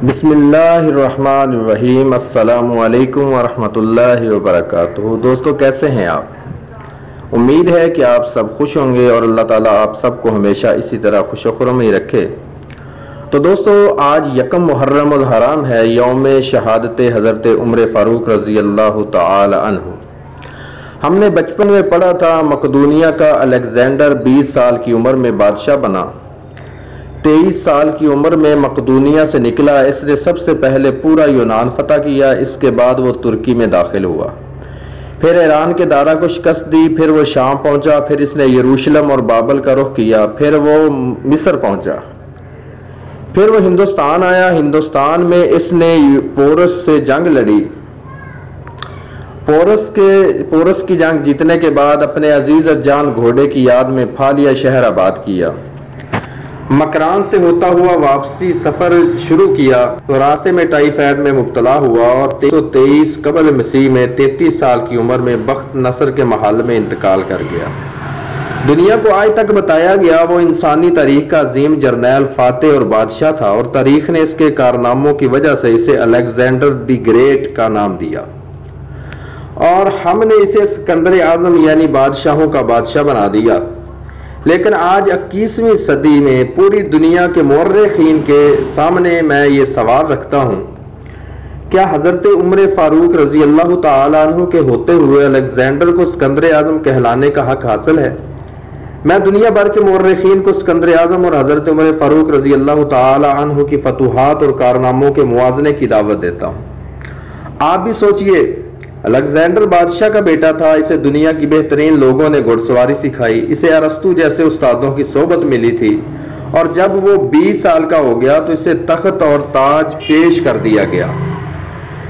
بسم اللہ الرحمن الرحیم۔ السلام علیکم ورحمۃ اللہ وبرکاتہ۔ دوستو کیسے ہیں آپ؟ امید ہے کہ آپ سب خوش ہوں گے اور اللہ تعالیٰ آپ سب کو ہمیشہ اسی طرح خوش و خرم ہی رکھے۔ تو دوستو آج یکم محرم الحرام ہے، یوم شہادت حضرت عمر فاروق رضی اللہ تعالی عنہ۔ ہم نے بچپن میں پڑھا تھا مقدونیہ کا الیگزینڈر 20 سال کی عمر میں بادشاہ بنا۔ 23 سال کی عمر میں مقدونیہ سے نکلا۔ اس نے سب سے پہلے پورا یونان فتح کیا، اس کے بعد وہ ترکی میں داخل ہوا، پھر ایران کے دارا کو شکست دی، پھر وہ شام پہنچا، پھر اس نے یروشلم اور بابل کا رخ کیا، پھر وہ مصر پہنچا، پھر وہ ہندوستان آیا۔ ہندوستان میں اس نے پورس سے جنگ لڑی۔ پورس کی جنگ جیتنے کے بعد اپنے عزیز جان گھوڑے کی یاد میں پھالیا شہر آباد کیا۔ مکران سے ہوتا ہوا واپسی سفر شروع کیا تو راستے میں ٹائیفائڈ میں مبتلا ہوا اور 323 قبل مسیح میں 33 سال کی عمر میں بخت نصر کے محل میں انتقال کر گیا۔ دنیا کو آج تک بتایا گیا وہ انسانی تاریخ کا عظیم جرنیل، فاتح اور بادشاہ تھا، اور تاریخ نے اس کے کارناموں کی وجہ سے اسے الیگزینڈر دی گریٹ کا نام دیا، اور ہم نے اسے اسکندر اعظم یعنی بادشاہوں کا بادشاہ بنا دیا۔ لیکن آج 21ویں صدی میں پوری دنیا کے مورخین کے سامنے میں یہ سوال رکھتا ہوں، کیا حضرت عمر فاروق رضی اللہ تعالی عنہ کے ہوتے ہوئے الیگزینڈر کو اسکندر اعظم کہلانے کا حق حاصل ہے؟ میں دنیا بھر کے مورخین کو اسکندر اعظم اور حضرت عمر فاروق رضی اللہ تعالی عنہ کی فتوحات اور کارناموں کے موازنے کی دعوت دیتا ہوں۔ آپ بھی سوچئے، الیگزینڈر بادشاہ کا بیٹا تھا، اسے دنیا کی بہترین لوگوں نے گھڑ سواری سکھائی، اسے ارسطو جیسے استادوں کی صحبت ملی تھی، اور جب وہ 20 سال کا ہو گیا تو اسے تخت اور تاج پیش کر دیا گیا،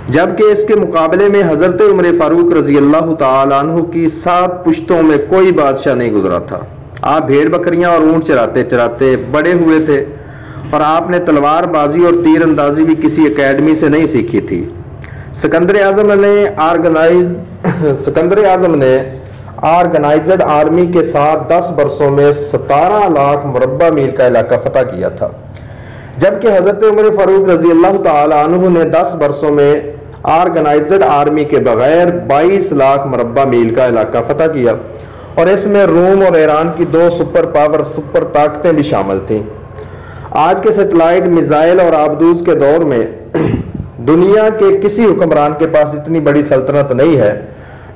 جبکہ اس کے مقابلے میں حضرت عمر فاروق رضی اللہ تعالی عنہ کی 7 پشتوں میں کوئی بادشاہ نہیں گزرا تھا۔ آپ بھیڑ بکریاں اور اونٹ چراتے چراتے بڑے ہوئے تھے، اور آپ نے تلوار بازی اور تیر اندازی بھی کسی اکیڈمی سے نہیں سیکھی تھی۔ سکندر اعظم نے آرگنائزڈ آرمی کے ساتھ 10 برسوں میں 17 لاکھ مربع میل کا علاقہ فتح کیا تھا، جبکہ حضرت عمر فاروق رضی اللہ تعالی عنہ نے 10 برسوں میں آرگنائزڈ آرمی کے بغیر 22 لاکھ مربع میل کا علاقہ فتح کیا، اور اس میں روم اور ایران کی 2 سپر طاقتیں بھی شامل تھیں۔ آج کے سیٹلائٹ میزائل اور آبدوز کے دور میں دنیا کے کسی حکمران کے پاس اتنی بڑی سلطنت نہیں ہے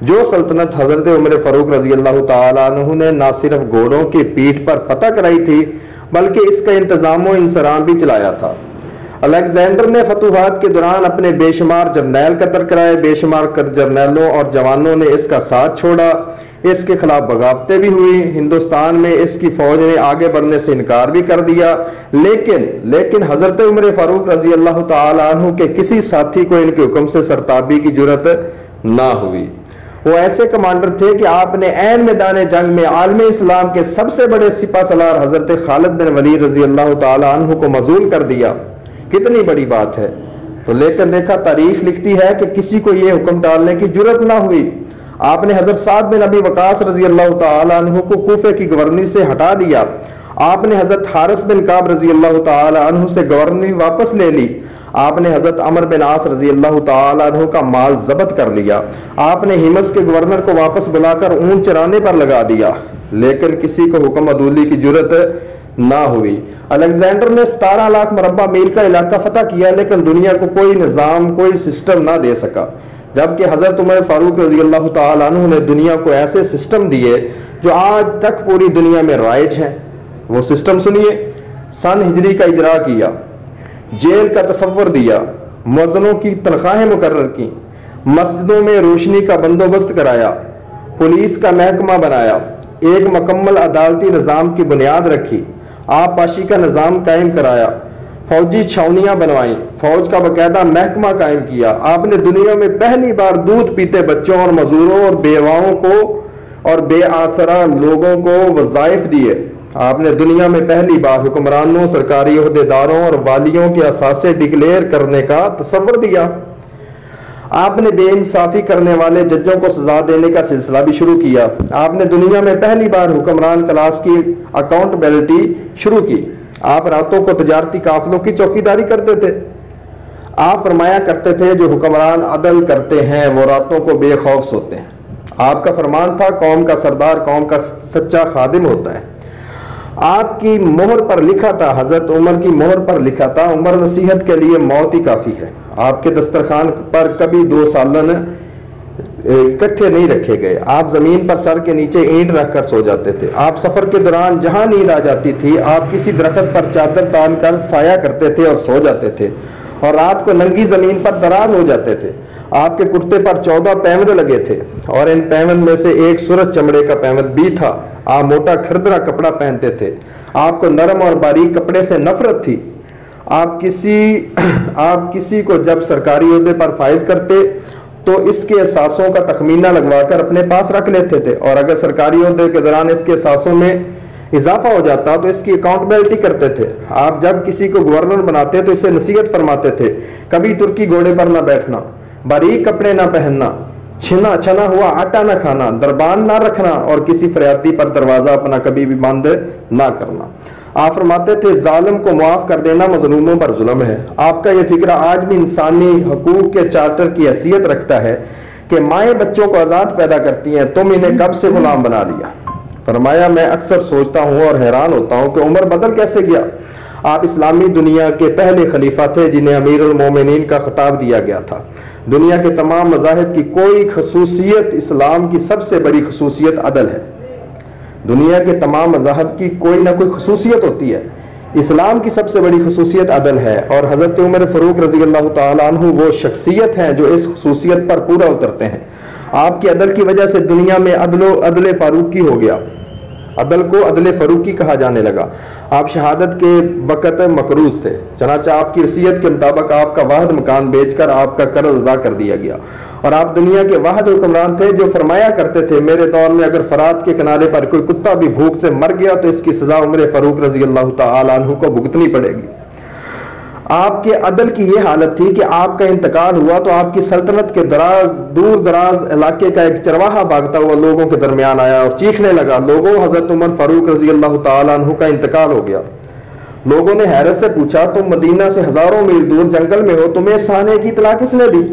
جو سلطنت حضرت عمر فاروق رضی اللہ تعالی عنہ نے نہ صرف گھوڑوں کی پیٹھ پر فتح کرائی تھی بلکہ اس کا انتظام و انصرام بھی چلایا تھا۔ الیگزینڈر نے فتوحات کے دوران اپنے بے شمار جرنیل قتل کرائے، بے شمار جرنیلوں اور جوانوں نے اس کا ساتھ چھوڑا، اس کے خلاف بغاوتیں بھی ہوئی، ہندوستان میں اس کی فوج نے آگے بڑھنے سے انکار بھی کر دیا، لیکن حضرت عمر فاروق رضی اللہ تعالی عنہ کے کسی ساتھی کو ان کے حکم سے سرتابی کی جرأت نہ ہوئی۔ وہ ایسے کمانڈر تھے کہ آپ نے عین میدان جنگ میں عالم اسلام کے سب سے بڑے سپہ سالار حضرت خالد بن ولید رضی اللہ تعالی عنہ کو مذعول کر دیا۔ کتنی بڑی بات ہے! تو لیکن دیکھا تاریخ لکھتی ہے کہ کسی کو یہ حکم ڈالنے کی جرأت نہ ہوئی۔ آپ نے حضرت سعد بن ابی وقاص رضی اللہ تعالی عنہ کو کوفے کی گورنری سے ہٹا دیا۔ آپ نے حضرت حارث بن کعب رضی اللہ تعالی عنہ سے گورنری واپس لے لی۔ آپ نے حضرت عمرو بن عاص رضی اللہ تعالی عنہ کا مال ضبط کر لیا۔ آپ نے ہمس کے گورنر کو واپس بلا کر اونٹ چرانے پر لگا دیا، لیکن کسی کو حکم عدولی کی جرأت نہ ہوئی۔ الیگزینڈر نے 17 لاکھ مربع میل کا علاقہ فتح کیا، لیکن دنیا کو کوئی نظام، کوئی سسٹم نہ دے سکا، جبکہ حضرت عمر فاروق رضی اللہ تعالی عنہ نے دنیا کو ایسے سسٹم دیے جو آج تک پوری دنیا میں رائج ہیں۔ وہ سسٹم سنیے: سن ہجری کا اجرا کیا، جیل کا تصور دیا، مؤذنوں کی تنخواہیں مقرر کی، مسجدوں میں روشنی کا بندوبست کرایا، پولیس کا محکمہ بنایا، ایک مکمل عدالتی نظام کی بنیاد رکھی، آب پاشی کا نظام قائم کرایا، فوجی چھاونیاں بنوائیں، فوج کا باقاعدہ محکمہ قائم کیا۔ آپ نے دنیا میں پہلی بار دودھ پیتے بچوں اور مزدوروں اور بیواؤں کو اور بے آسرا لوگوں کو وظائف دیے۔ آپ نے دنیا میں پہلی بار حکمرانوں، سرکاری عہدیداروں اور والیوں کے اثاثے ڈکلیئر کرنے کا تصور دیا۔ آپ نے بے انصافی کرنے والے ججوں کو سزا دینے کا سلسلہ بھی شروع کیا۔ آپ نے دنیا میں پہلی بار حکمران کلاس کی اکاؤنٹیبلٹی شروع کی۔ آپ راتوں کو تجارتی قافلوں کی چوکیداری کرتے تھے۔ آپ فرمایا کرتے تھے جو حکمران عدل کرتے ہیں وہ راتوں کو بے خوف سوتے ہیں۔ آپ کا فرمان تھا قوم کا سردار قوم کا سچا خادم ہوتا ہے۔ آپ کی مہر پر لکھا تھا، حضرت عمر کی مہر پر لکھا تھا عمر نصیحت کے لیے موت ہی کافی ہے۔ آپ کے دسترخوان پر کبھی 2 سالن اکٹھے نہیں رکھے گئے۔ آپ زمین پر سر کے نیچے اینٹ رکھ کر سو جاتے تھے۔ آپ سفر کے دوران جہاں نیند آ جاتی تھی آپ کسی درخت پر چادر تان کر سایہ کرتے تھے اور سو جاتے تھے، اور رات کو ننگی زمین پر دراز ہو جاتے تھے۔ آپ کے کرتے پر 14 پیوند لگے تھے، اور ان پیوند میں سے ایک سرخ چمڑے کا پیوند بھی تھا۔ آپ موٹا کھردرا کپڑا پہنتے تھے۔ آپ کو نرم اور باریک کپڑے سے نفرت تھی۔ آپ کسی کو جب سرکاری عہدے پر فائز کرتے تو اس کے اثاثوں کا تخمینہ لگوا کر اپنے پاس رکھ لیتے تھے، اور اگر سرکاری عہدے کے دوران اس کے اثاثوں میں اضافہ ہو جاتا تو اس کی اکاؤنٹیبلٹی کرتے تھے۔ آپ جب کسی کو گورنر بناتے تو اسے نصیحت فرماتے تھے، کبھی ترکی گھوڑے پر نہ بیٹھنا، باریک کپڑے نہ پہننا، چھنا ہوا آٹا نہ کھانا، دربان نہ رکھنا، اور کسی فریادی پر دروازہ اپنا کبھی بھی بند نہ کرنا۔ آپ فرماتے تھے ظالم کو معاف کر دینا مظلوموں پر ظلم ہے۔ آپ کا یہ فکرہ آج بھی انسانی حقوق کے چارٹر کی حیثیت رکھتا ہے کہ مائیں بچوں کو آزاد پیدا کرتی ہیں، تم انہیں کب سے غلام بنا لیا۔ فرمایا میں اکثر سوچتا ہوں اور حیران ہوتا ہوں کہ عمر بدل کیسے گیا۔ آپ اسلامی دنیا کے پہلے خلیفہ تھے جنہیں امیر المومنین کا خطاب دیا گیا تھا۔ دنیا کے تمام مذاہب کی کوئی خصوصیت، اسلام کی سب سے بڑی خصوصیت عدل ہے۔ دنیا کے تمام مذاہب کی کوئی نہ کوئی خصوصیت ہوتی ہے، اسلام کی سب سے بڑی خصوصیت عدل ہے، اور حضرت عمر فاروق رضی اللہ تعالیٰ عنہ وہ شخصیت ہیں جو اس خصوصیت پر پورا اترتے ہیں۔ آپ کی عدل کی وجہ سے دنیا میں عدل فاروقی ہو گیا، عدل کو عدل فاروقی کہا جانے لگا۔ آپ شہادت کے وقت مقروض تھے، چنانچہ آپ کی وصیت کے مطابق آپ کا واحد مکان بیچ کر آپ کا قرض ادا کر دیا گیا، اور آپ دنیا کے واحد حکمران تھے جو فرمایا کرتے تھے میرے دور میں اگر فرات کے کنارے پر کوئی کتا بھی بھوک سے مر گیا تو اس کی سزا عمر فاروق رضی اللہ تعالیٰ عنہ کو بھگتنی پڑے گی۔ آپ کے عدل کی یہ حالت تھی کہ آپ کا انتقال ہوا تو آپ کی سلطنت کے دور دراز علاقے کا ایک چرواہا بھاگتا ہوا لوگوں کے درمیان آیا اور چیخنے لگا، لوگوں حضرت عمر فاروق رضی اللہ تعالیٰ عنہ کا انتقال ہو گیا۔ لوگوں نے حیرت سے پوچھا تم مدینہ سے ہزاروں میل دور جنگل میں ہو، تمہیں اس آنے کی اطلاع کس نے دی؟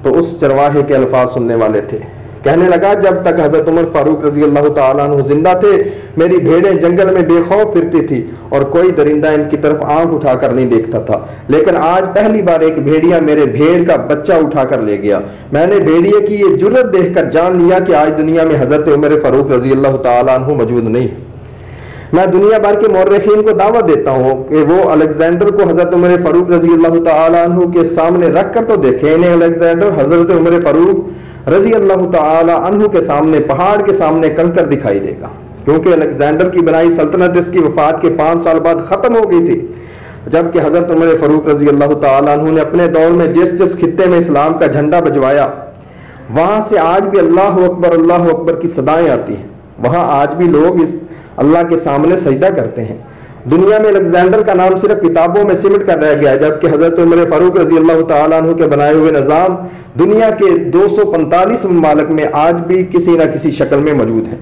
تو اس چرواہے کے الفاظ سننے والے تھے، کہنے لگا جب تک حضرت عمر فاروق رضی اللہ تعالیٰ عنہ زندہ تھے میری بھیڑیں جنگل میں بے خوف پھرتی تھی اور کوئی درندہ ان کی طرف آنکھ اٹھا کر نہیں دیکھتا تھا، لیکن آج پہلی بار ایک بھیڑیا میرے بھیڑ کا بچہ اٹھا کر لے گیا۔ میں نے بھیڑیے کی یہ جرت دیکھ کر جان لیا کہ آج دنیا میں حضرت عمر فاروق رضی اللہ تعالیٰ عنہ موجود نہیں ہے۔ میں دنیا بھر کے مورخین کو دعوت دیتا ہوں کہ وہ الیگزینڈر کو حضرت عمر فاروق رضی اللہ تعالیٰ عنہ کے سامنے رکھ کر تو دیکھیں، انہیں الیگزینڈر حضرت عمر فاروق رضی اللہ تعالیٰ عنہ کے سامنے پہاڑ کے سامنے کنکر دکھائی دے گا، کیونکہ الیگزینڈر کی بنائی سلطنت اس کی وفات کے 5 سال بعد ختم ہو گئی تھی، جبکہ حضرت عمر فاروق رضی اللہ تعالیٰ عنہ نے اپنے دور میں جس خطے میں اسلام کا جھنڈا بجوایا وہاں سے آج بھی اللہ اکبر کی صدائیں آتی ہیں، وہاں آج بھی لوگ اس اللہ کے سامنے سجدہ کرتے ہیں۔ دنیا میں الیگزینڈر کا نام صرف کتابوں میں سمٹ کر رہ گیا ہے، جبکہ حضرت عمر فاروق رضی اللہ تعالیٰ عنہ کے بنائے ہوئے نظام دنیا کے 245 ممالک میں آج بھی کسی نہ کسی شکل میں موجود ہیں۔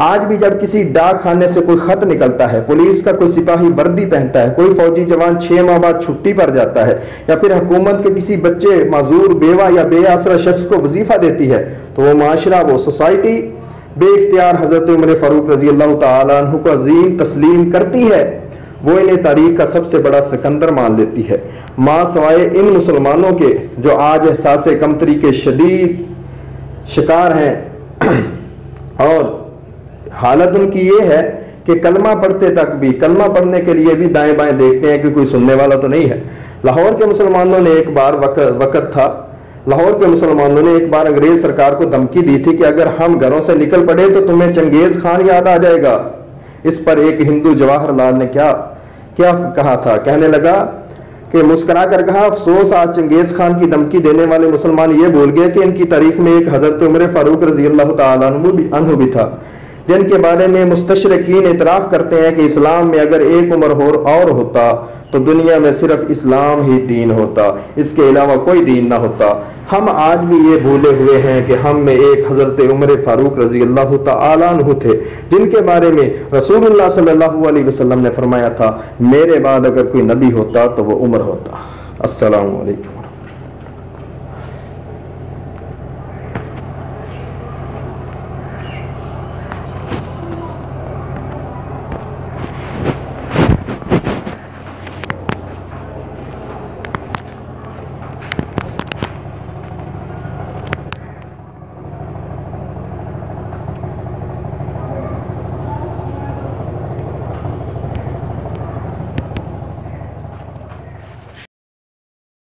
آج بھی جب کسی ڈاک خانے سے کوئی خط نکلتا ہے، پولیس کا کوئی سپاہی وردی پہنتا ہے، کوئی فوجی جوان 6 ماہ بعد چھٹی پر جاتا ہے، یا پھر حکومت کے کسی بچے معذور بیوہ یا بے آسرا شخص کو وظیفہ دیتی ہے، تو وہ معاشرہ، وہ سوسائٹی بے اختیار حضرت عمر فاروق رضی اللہ تعالیٰ عنہ کو عظیم تسلیم کرتی ہے، وہ انہیں تاریخ کا سب سے بڑا سکندر مان لیتی ہے، ماں سوائے ان مسلمانوں کے جو آج احساس کمتری کے شدید شکار ہیں، اور حالت ان کی یہ ہے کہ کلمہ پڑھتے تک بھی، کلمہ پڑھنے کے لیے بھی دائیں بائیں دیکھتے ہیں کہ کوئی سننے والا تو نہیں ہے۔ لاہور کے مسلمانوں نے ایک بار وقت تھا، لاہور کے مسلمانوں نے ایک بار انگریز سرکار کو دھمکی دی تھی کہ اگر ہم گھروں سے نکل پڑے تو تمہیں چنگیز خان یاد آ جائے گا۔ اس پر ایک ہندو جواہر لال نے کیا کہا تھا، کہنے لگا کہ مسکرا کر کہا افسوس آج چنگیز خان کی دھمکی دینے والے مسلمان یہ بھول گئے کہ ان کی تاریخ میں ایک حضرت عمر فاروق رضی اللہ تعالیٰ عنہ بھی تھا، جن کے بارے میں مستشرقین اعتراف کرتے ہیں کہ اسلام میں اگر ایک عمر اور ہوتا تو دنیا میں صرف اسلام ہی دین ہوتا، اس کے علاوہ کوئی دین نہ ہوتا۔ ہم آج بھی یہ بھولے ہوئے ہیں کہ ہم میں ایک حضرت عمر فاروق رضی اللہ تعالیٰ عنہ تھے، جن کے بارے میں رسول اللہ صلی اللہ علیہ وسلم نے فرمایا تھا میرے بعد اگر کوئی نبی ہوتا تو وہ عمر ہوتا۔ السلام علیکم۔